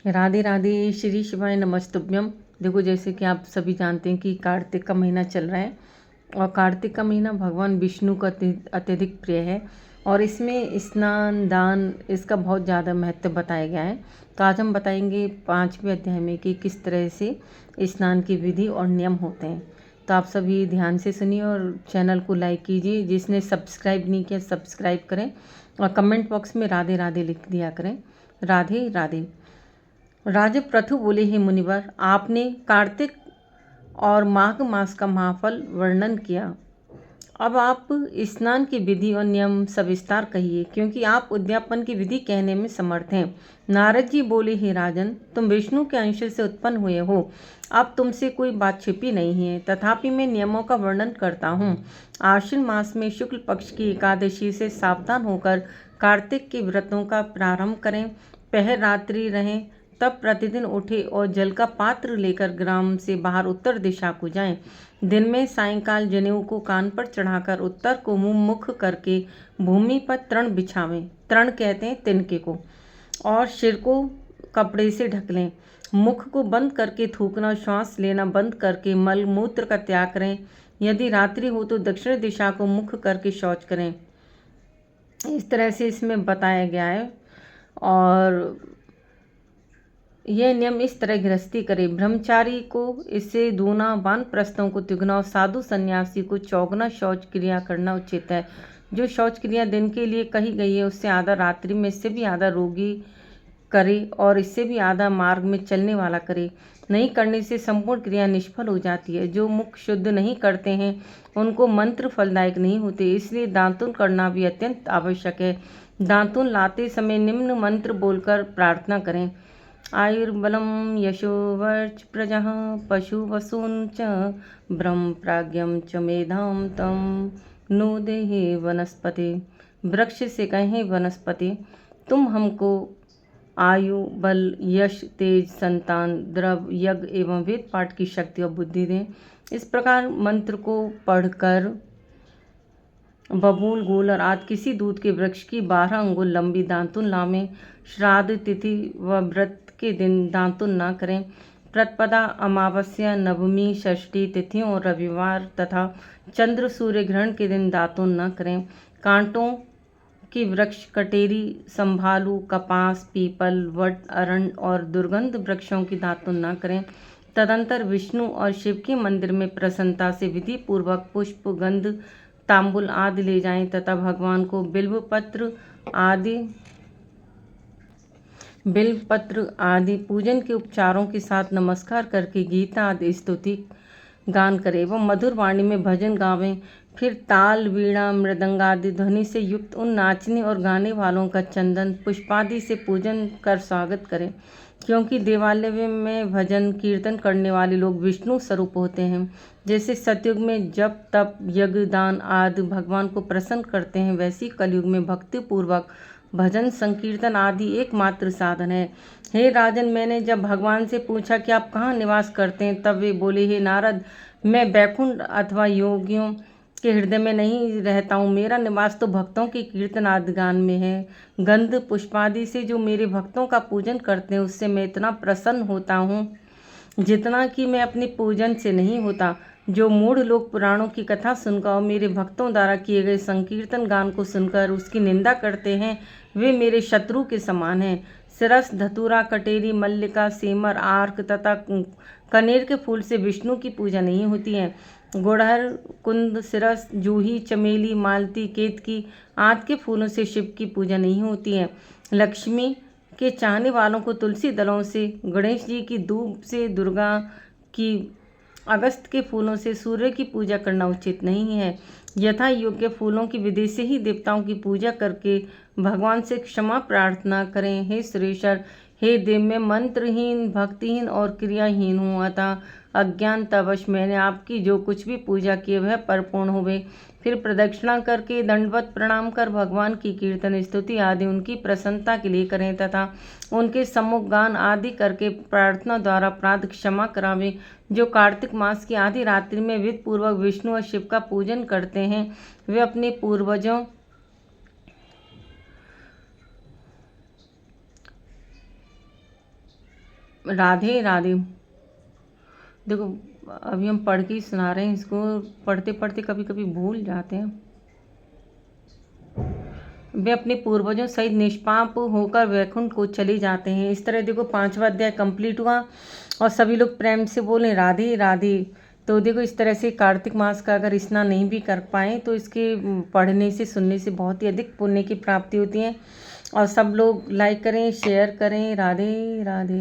राधे राधे, श्री शिवाय नमस्तुभ्यम। देखो, जैसे कि आप सभी जानते हैं कि कार्तिक का महीना चल रहा है और कार्तिक का महीना भगवान विष्णु का अत्यधिक प्रिय है और इसमें स्नान दान इसका बहुत ज़्यादा महत्व बताया गया है। तो आज हम बताएंगे 5वें अध्याय में कि किस तरह से स्नान की विधि और नियम होते हैं। तो आप सभी ध्यान से सुनिए और चैनल को लाइक कीजिए। जिसने सब्सक्राइब नहीं किया सब्सक्राइब करें और कमेंट बॉक्स में राधे राधे लिख दिया करें। राधे राधे। राजा पृथु बोले, हे मुनिवर, आपने कार्तिक और माघ मास का महाफल वर्णन किया। अब आप स्नान की विधि और नियम सविस्तार कहिए, क्योंकि आप उद्यापन की विधि कहने में समर्थ हैं। नारद जी बोले, हे राजन, तुम विष्णु के अंश से उत्पन्न हुए हो। अब तुमसे कोई बात छिपी नहीं है, तथापि मैं नियमों का वर्णन करता हूँ। आश्विन मास में शुक्ल पक्ष की एकादशी से सावधान होकर कार्तिक के व्रतों का प्रारंभ करें। पहर रात्रि रहें, तब प्रतिदिन उठे और जल का पात्र लेकर ग्राम से बाहर उत्तर दिशा को जाएं। दिन में सायंकाल जनेऊ को कान पर चढ़ाकर उत्तर को मुख करके भूमि पर तृण बिछावें। तृण कहते हैं तिनके को। और सिर को कपड़े से ढक लें। मुख को बंद करके थूकना, श्वास लेना बंद करके मल मूत्र का त्याग करें। यदि रात्रि हो तो दक्षिण दिशा को मुख करके शौच करें। इस तरह से इसमें बताया गया है। और यह नियम इस तरह गृहस्थी करे। ब्रह्मचारी को इससे दूना, वानप्रस्थों को तिगुना और साधु सन्यासी को चौगुना शौच क्रिया करना उचित है। जो शौच क्रिया दिन के लिए कही गई है उससे आधा रात्रि में, इससे भी आधा रोगी करे और इससे भी आधा मार्ग में चलने वाला करे। नहीं करने से संपूर्ण क्रिया निष्फल हो जाती है। जो मुख शुद्ध नहीं करते हैं उनको मंत्र फलदायक नहीं होते, इसलिए दांतुन करना भी अत्यंत आवश्यक है। दांतुन लाते समय निम्न मंत्र बोलकर प्रार्थना करें। आयुर्बलम यशोवर्च प्रजा पशुवसून च ब्रह्म प्राज्ञम च मेधाम तम नो देहे वनस्पति। वृक्ष से कहें, वनस्पति, तुम हमको आयु, बल, यश, तेज, संतान, द्रव, यज्ञ एवं वेद पाठ की शक्ति और बुद्धि दें। इस प्रकार मंत्र को पढ़कर बबूल, गोल और आदि किसी दूध के वृक्ष की 12 अंगुल लंबी दांतुन लावें। श्राद्ध तिथि व व्रत के दिन दांतुन न करें। प्रतिपदा, अमावस्या, नवमी, षष्ठी तिथियों और रविवार तथा चंद्र सूर्य ग्रहण के दिन दांतुन न करें। कांटों की वृक्ष कटेरी, संभालू, कपास, पीपल, वट, अरण और दुर्गंध वृक्षों की दांतुन न करें। तदंतर विष्णु और शिव के मंदिर में प्रसन्नता से विधि पूर्वक पुष्प, गंध, तांबुल आदि ले जाएं तथा भगवान को बिल्वपत्र आदि पूजन के उपचारों के साथ नमस्कार करके गीता आदि स्तुति गान करें एवं मधुर वाणी में भजन गावें। फिर ताल, वीणा, मृदंग आदि ध्वनि से युक्त उन नाचने और गाने वालों का चंदन पुष्पादि से पूजन कर स्वागत करें, क्योंकि देवालय में भजन कीर्तन करने वाले लोग विष्णु स्वरूप होते हैं। जैसे सतयुग में जप, तप, यज्ञ, दान आदि भगवान को प्रसन्न करते हैं, वैसी कलयुग में भक्ति पूर्वक भजन संकीर्तन आदि एकमात्र साधन है। हे राजन, मैंने जब भगवान से पूछा कि आप कहाँ निवास करते हैं, तब वे बोले, हे नारद, मैं बैकुंठ अथवा योगियों के हृदय में नहीं रहता हूँ। मेरा निवास तो भक्तों के कीर्तन आदि गान में है। गंध पुष्पादि से जो मेरे भक्तों का पूजन करते हैं उससे मैं इतना प्रसन्न होता हूँ जितना कि मैं अपने पूजन से नहीं होता। जो मूढ़ लोग पुराणों की कथा सुनकर और मेरे भक्तों द्वारा किए गए संकीर्तन गान को सुनकर उसकी निंदा करते हैं, वे मेरे शत्रु के समान हैं। सिरस, धतूरा, कटेरी, मल्लिका, सेमर, आर्क तथा कनेर के फूल से विष्णु की पूजा नहीं होती है। गुड़हल, कुंद, सिरस, जूही, चमेली, मालती, केतकी आदि के फूलों से शिव की पूजा नहीं होती है। लक्ष्मी के चाहने वालों को तुलसी दलों से, गणेश जी की दूब से, दुर्गा की अगस्त के फूलों से, सूर्य की पूजा करना उचित नहीं है। यथा योग्य फूलों की विधि से ही देवताओं की पूजा करके भगवान से क्षमा प्रार्थना करें। हे सुरेश्वर, हे देव, मैं मंत्रहीन, भक्तिहीन और क्रियाहीन हूँ, अतः अज्ञानतावश मैंने आपकी जो कुछ भी पूजा की वह परिपूर्ण होवे। फिर प्रदक्षिणा करके दंडवत प्रणाम कर भगवान की कीर्तन, स्तुति आदि उनकी प्रसन्नता के लिए करें तथा उनके सम्मुख गान आदि करके प्रार्थना द्वारा अपराध क्षमा करावें। जो कार्तिक मास की आधी रात्रि में विधि पूर्वक विष्णु और शिव का पूजन करते हैं वे अपने पूर्वजों राधे राधे। देखो अभी हम पढ़ के ही सुना रहे हैं इसको, पढ़ते पढ़ते कभी कभी भूल जाते हैं। वे अपने पूर्वजों सहित निष्पाप होकर वैकुंठ को चले जाते हैं। इस तरह देखो 5वां अध्याय कंप्लीट हुआ और सभी लोग प्रेम से बोले राधे राधे। तो देखो इस तरह से कार्तिक मास का अगर स्नान नहीं भी कर पाए तो इसके पढ़ने से सुनने से बहुत ही अधिक पुण्य की प्राप्ति होती है। और सब लोग लाइक करें, शेयर करें। राधे राधे।